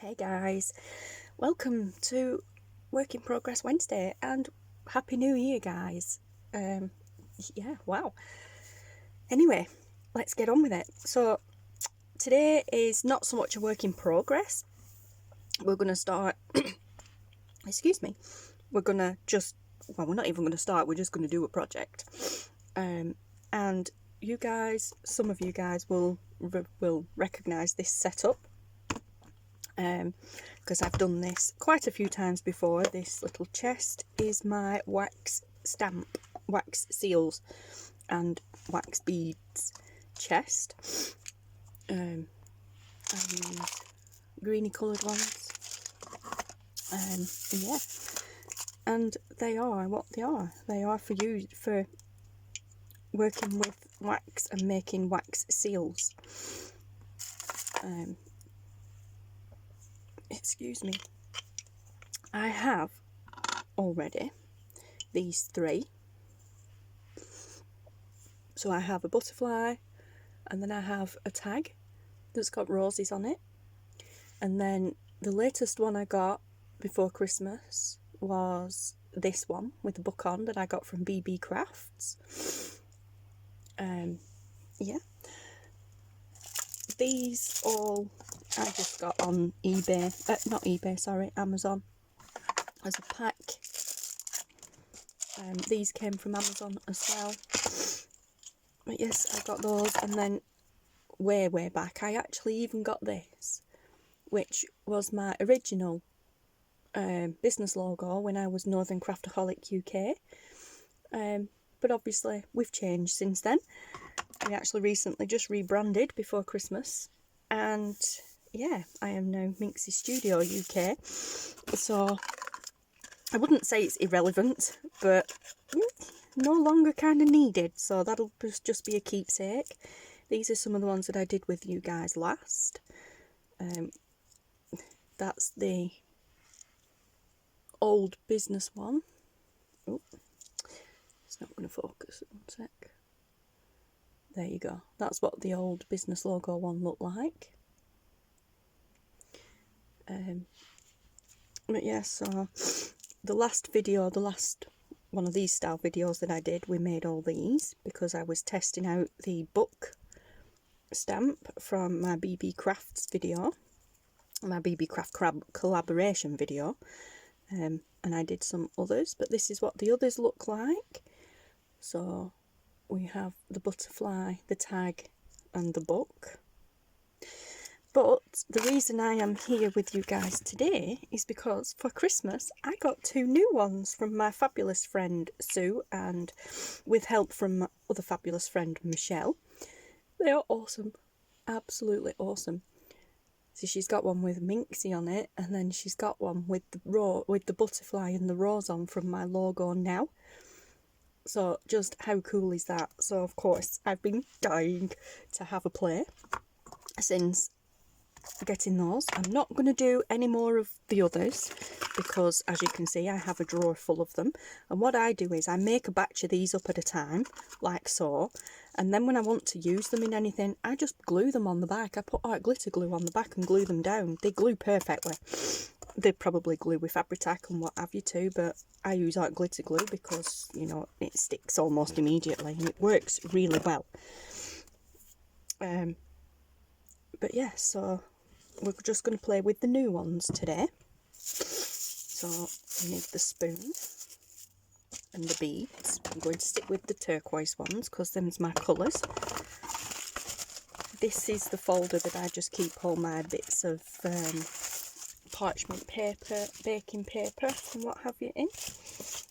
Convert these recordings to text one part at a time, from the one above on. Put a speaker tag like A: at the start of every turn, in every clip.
A: Hey guys, welcome to Work in Progress Wednesday and Happy New Year guys. Yeah, wow. Anyway, let's get on with it. So today is not so much a work in progress. We're going to start, excuse me, we're going to just, well, we're not even going to start, we're just going to do a project. And you guys, some of you guys will recognise this setup. Because I've done this quite a few times before. This little chest is my wax stamp, wax seals and wax beads chest. I use greeny coloured ones. Yeah, and they are what they are. They are for you for working with wax and making wax seals. Excuse me. I have already these three. So I have a butterfly, and then I have a tag that's got roses on it. And then the latest one I got before Christmas was this one with the book on that I got from Beebeecraft. Yeah. These all I just got on eBay, not eBay, sorry, Amazon as a pack. These came from Amazon as well. But yes, I got those, and then way back I actually even got this, which was my original business logo when I was Northern Craftaholic UK. But obviously we've changed since then. We actually recently just rebranded before Christmas, and yeah, I am now Minxy Studio UK. So I wouldn't say it's irrelevant, but no longer kind of needed, so that'll just be a keepsake. These are some of the ones that I did with you guys last. That's the old business one. Oh, it's not going to focus. One sec. There you go. That's what the old business logo one looked like. But yeah, so the last one of these style videos that I did, we made all these because I was testing out the book stamp from my Beebeecraft video, my Beebeecraft collaboration video, and I did some others, but this is what the others look like. So we have the butterfly, the tag and the book. But the reason I am here with you guys today is because for Christmas I got two new ones from my fabulous friend Sue, and with help from my other fabulous friend Michelle. They are awesome, absolutely awesome. So she's got one with Minxy on it, and then she's got one with the butterfly and the rose on from my logo now. So just how cool is that? So of course I've been dying to have a play since getting those. I'm not going to do any more of the others because, as you can see, I have a drawer full of them, and what I do is I make a batch of these up at a time, like so, and then when I want to use them in anything, I just glue them on the back. I put art glitter glue on the back and glue them down. They glue perfectly. They probably glue with Fabri-Tac and what have you too, but I use art glitter glue because, you know, it sticks almost immediately and it works really well. But yeah, so we're just going to play with the new ones today. So we need the spoon and the beads. I'm going to stick with the turquoise ones because them's my colours. This is the folder that I just keep all my bits of parchment paper, baking paper and what have you in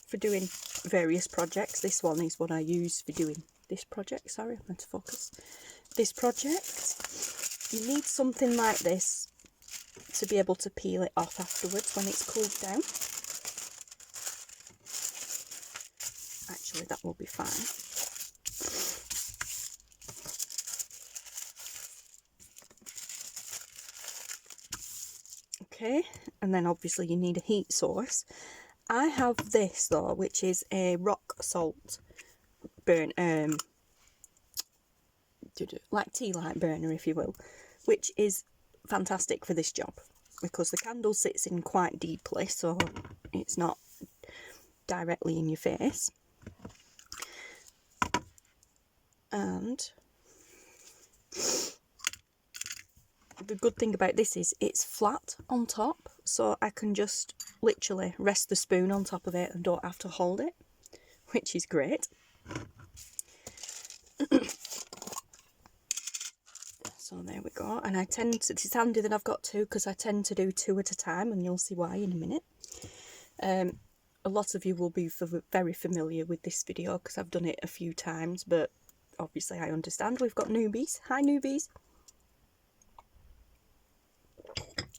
A: for doing various projects. This one is what I use for doing this project. Sorry, I'm meant to focus. This project. You need something like this to be able to peel it off afterwards when it's cooled down. Actually, that will be fine. Okay, and then obviously you need a heat source. I have this though, which is a rock salt burn, like tea light burner if you will, which is fantastic for this job. because the candle sits in quite deeply, so it's not directly in your face. And the good thing about this is it's flat on top, so I can just literally rest the spoon on top of it and don't have to hold it, which is great. So there we go. And I tend to, it's handy that I've got two, because I tend to do two at a time, and you'll see why in a minute. A lot of you will be very familiar with this video because I've done it a few times, but obviously I understand we've got newbies. Hi newbies.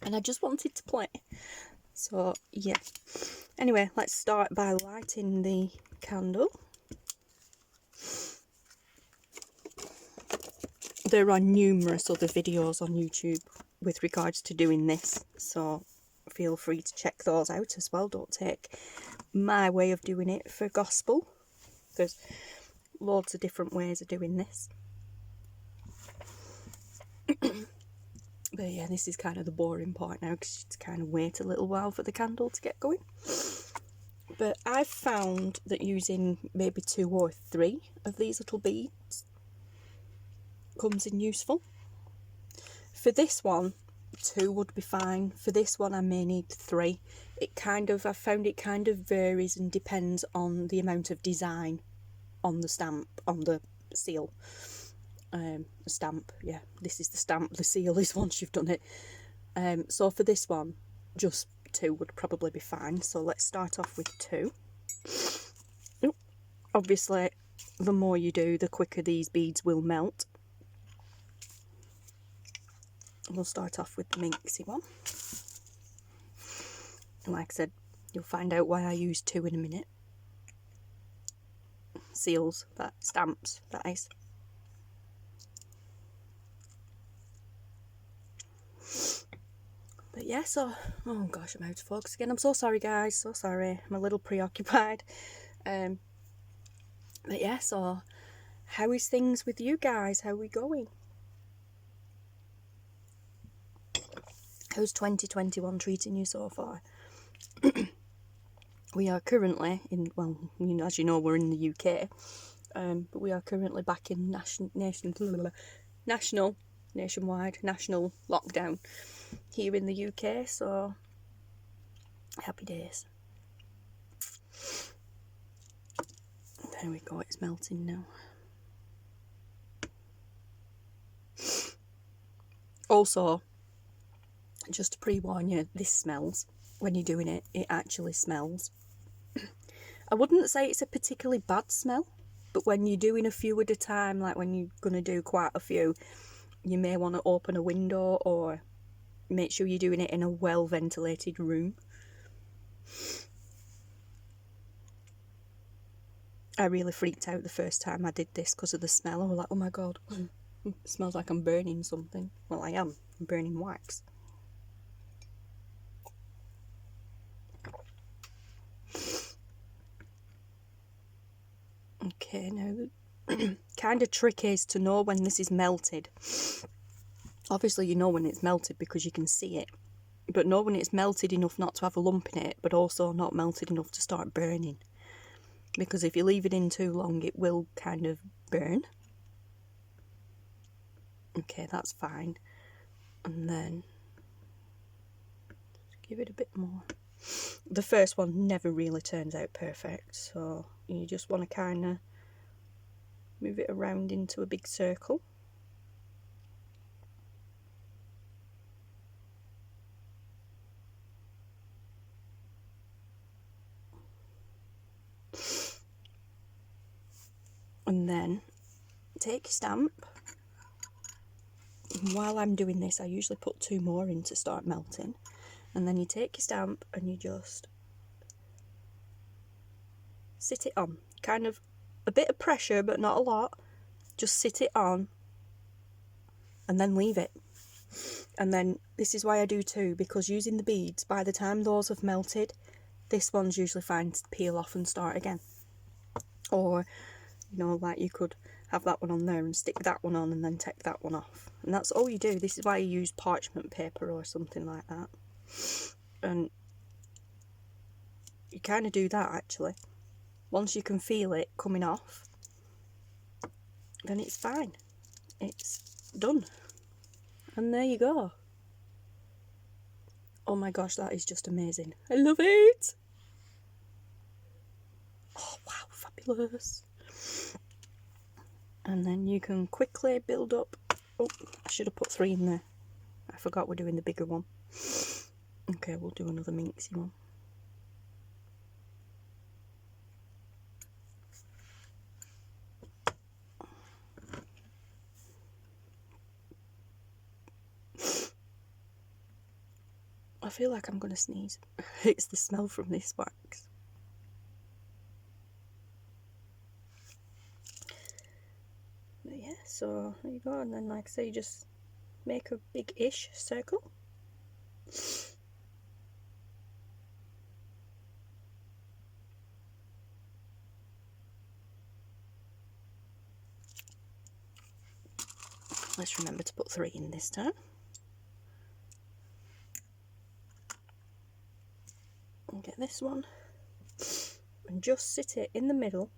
A: And I just wanted to play. So yeah. Anyway, let's start by lighting the candle. There are numerous other videos on YouTube with regards to doing this, so feel free to check those out as well. Don't take my way of doing it for gospel. There's loads of different ways of doing this. But yeah, this is kind of the boring part now, because it's kind of wait a little while for the candle to get going. But I've found that using maybe 2 or 3 of these little beads comes in useful. For this one, 2 would be fine. For this one I may need 3. I've found it kind of varies and depends on the amount of design on the stamp, on the seal. Stamp, yeah, this is the stamp, the seal is once you've done it. So for this one, just 2 would probably be fine. So let's start off with 2. Obviously, the more you do, the quicker these beads will melt. We'll start off with the Minxy one. And like I said, you'll find out why I use 2 in a minute. Seals, stamps, that is. But yeah, so, oh gosh, I'm out of focus again. I'm so sorry guys, so sorry. I'm a little preoccupied. But yeah, so how is things with you guys? How are we going? How's 2021 treating you so far? We are currently in, well, as you know, we're in the UK, but we are currently back in nationwide national lockdown here in the UK, so happy days. There we go, it's melting now. Also, just to pre-warn you, this smells. When you're doing it, it actually smells. I wouldn't say it's a particularly bad smell, but when you're doing a few at a time, like when you're going to do quite a few, you may want to open a window or make sure you're doing it in a well-ventilated room. I really freaked out the first time I did this because of the smell. I was like, oh my god, it smells like I'm burning something. Well, I am. I'm burning wax. Okay, now the kind of trick is to know when this is melted. Obviously you know when it's melted because you can see it, but know when it's melted enough not to have a lump in it, but also not melted enough to start burning. Because if you leave it in too long, it will kind of burn. Okay, that's fine. And then give it a bit more. The first one never really turns out perfect, so you just want to kind of move it around into a big circle. And then take your stamp. And while I'm doing this, I usually put 2 more in to start melting. And then you take your stamp and you just sit it on. Kind of a bit of pressure, but not a lot. Just sit it on and then leave it. And then this is why I do 2, because using the beads, by the time those have melted, this one's usually fine to peel off and start again. Or, you know, like you could have that one on there and stick that one on and then take that one off. And that's all you do. This is why you use parchment paper or something like that. And you kind of do that actually. Once you can feel it coming off, then it's fine. It's done. And there you go. Oh my gosh, that is just amazing. I love it. Oh wow, fabulous. And then you can quickly build up. Oh, I should have put 3 in there. I forgot we're doing the bigger one. Okay, we'll do another Minxy one. I feel like I'm going to sneeze. It's the smell from this wax. But yeah, so there you go. And then, like I say, you just make a big-ish circle. Let's remember to put 3 in this time. And get this one. And just sit it in the middle.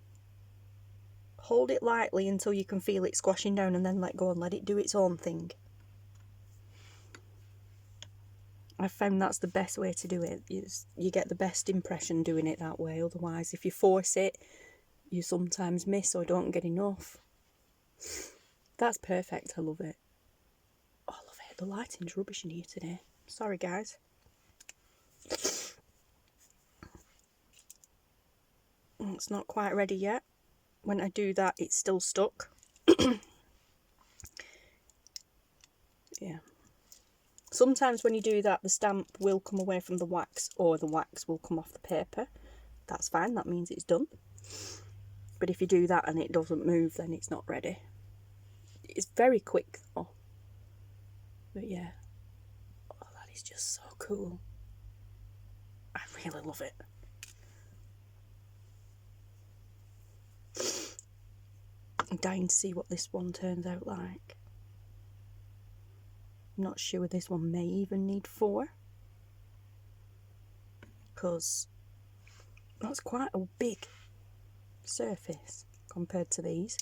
A: Hold it lightly until you can feel it squashing down, and then let go and let it do its own thing. I've found that's the best way to do it. You get the best impression doing it that way. Otherwise, if you force it, you sometimes miss or don't get enough. That's perfect. I love it. Oh, I love it. The lighting's rubbish in here today. Sorry, guys. It's not quite ready yet. When I do that, it's still stuck. Yeah. Sometimes when you do that, the stamp will come away from the wax, or the wax will come off the paper. That's fine. That means it's done. But if you do that and it doesn't move, then it's not ready. It's very quick though. But yeah. Oh, that is just so cool. I really love it. I'm dying to see what this one turns out like. I'm not sure this one may even need 4. Because that's quite a big surface compared to these.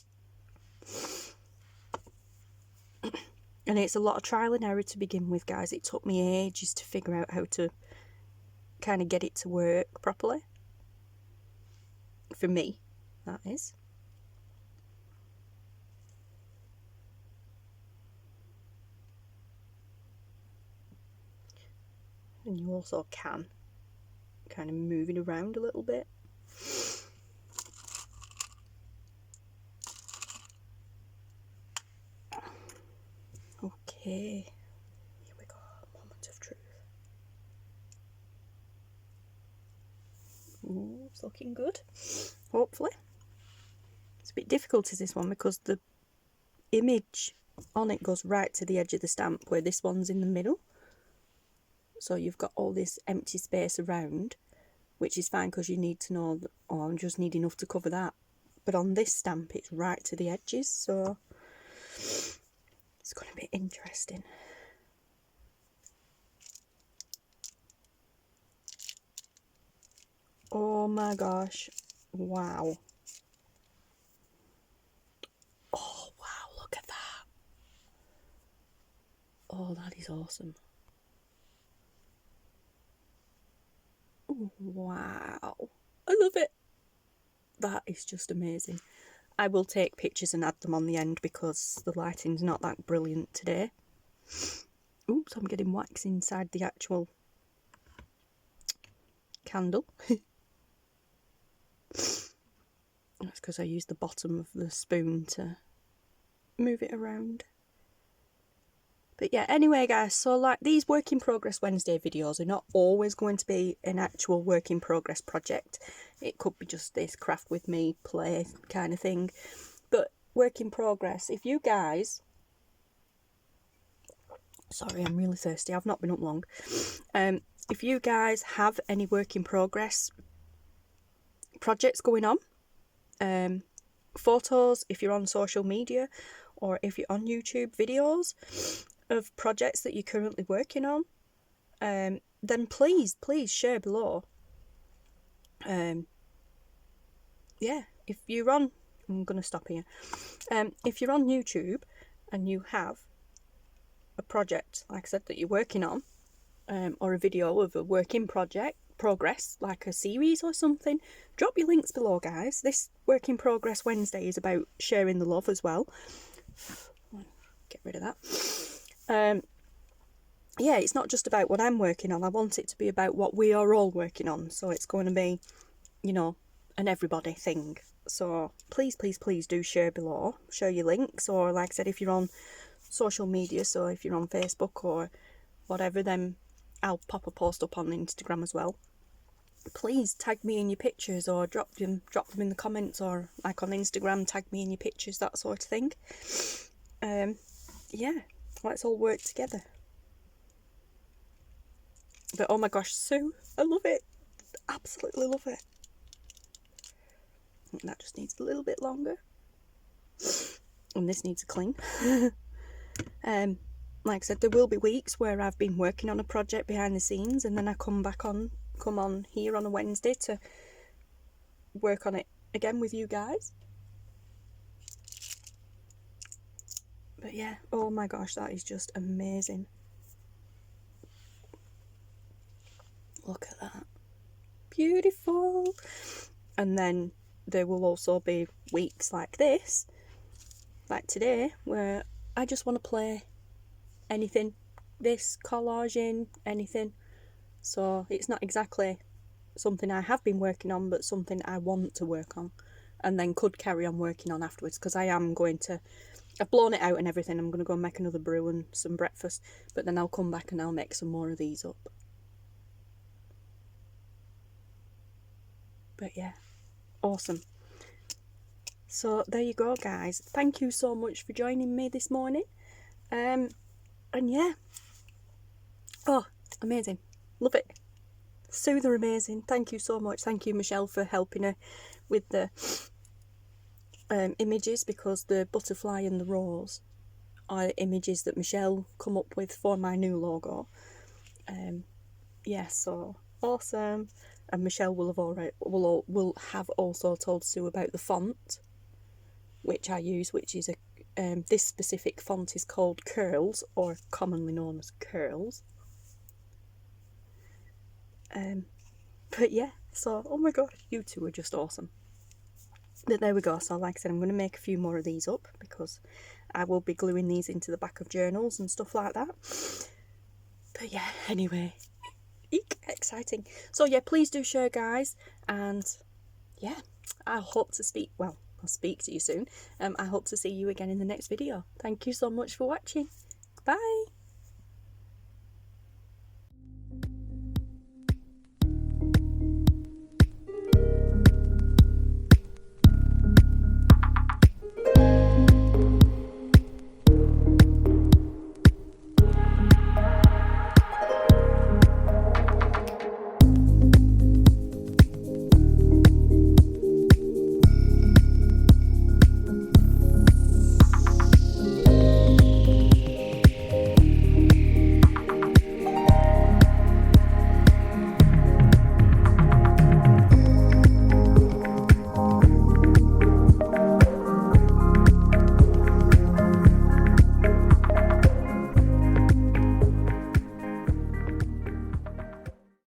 A: And it's a lot of trial and error to begin with, guys. It took me ages to figure out how to kind of get it to work properly. For me, that is. And you also can kind of move it around a little bit. Okay, here we go, moment of truth. Ooh, it's looking good, hopefully. It's a bit difficult is this one because the image on it goes right to the edge of the stamp, where this one's in the middle. So you've got all this empty space around, which is fine because you need to know that, oh, I just need enough to cover that. But on this stamp, it's right to the edges, so it's going to be interesting. Oh my gosh, wow. Oh wow, look at that. Oh, that is awesome. Wow, I love it. That is just amazing. I will take pictures and add them on the end because the lighting's not that brilliant today. Oops, I'm getting wax inside the actual candle. That's because I used the bottom of the spoon to move it around. But yeah, anyway guys, so like these work in progress Wednesday videos are not always going to be an actual work in progress project. It could be just this craft with me play kind of thing. But work in progress, if you guys... Sorry, I'm really thirsty, I've not been up long. If you guys have any work in progress projects going on, photos if you're on social media, or if you're on YouTube, videos of projects that you're currently working on, then please share below. Yeah, if you're on, I'm gonna stop here. If you're on YouTube and you have a project, like I said, that you're working on, or a video of a work in progress, like a series or something, drop your links below, guys. This work in progress Wednesday is about sharing the love as well. Get rid of that. Yeah, it's not just about what I'm working on. I want it to be about what we are all working on. So it's going to be, you know, an everybody thing. So please do share below. Share your links, or like I said, if you're on social media, so if you're on Facebook or whatever, then I'll pop a post up on Instagram as well. Please tag me in your pictures, or drop them in the comments, or like on Instagram, tag me in your pictures, that sort of thing. Yeah, let's all work together. But oh my gosh, Sue, I love it. Absolutely love it. I think that just needs a little bit longer. And this needs a clean. Like I said, there will be weeks where I've been working on a project behind the scenes, and then I come on here on a Wednesday to work on it again with you guys. But yeah, oh my gosh, that is just amazing. Look at that. Beautiful. And then there will also be weeks like this, like today, where I just want to play anything, this, collaging, anything. So it's not exactly something I have been working on, but something I want to work on and then could carry on working on afterwards, because I am going to, I've blown it out and everything. I'm going to go and make another brew and some breakfast, but then I'll come back and I'll make some more of these up. But yeah, awesome. So there you go, guys. Thank you so much for joining me this morning. And yeah, oh, amazing. Love it. Sue, they're amazing. Thank you so much. Thank you, Michelle, for helping her with the images, because the butterfly and the rose are images that Michelle come up with for my new logo. Yeah, so awesome. And Michelle will have also told Sue about the font which I use, which is this specific font is called Curls, or commonly known as Curls. But yeah, so oh my god, you two are just awesome. But there we go. So like I said, I'm going to make a few more of these up, because I will be gluing these into the back of journals and stuff like that. But yeah, anyway, exciting. So yeah, please do share, guys, and yeah, I hope to speak, well, I'll speak to you soon. I hope to see you again in the next video. Thank you so much for watching. Bye.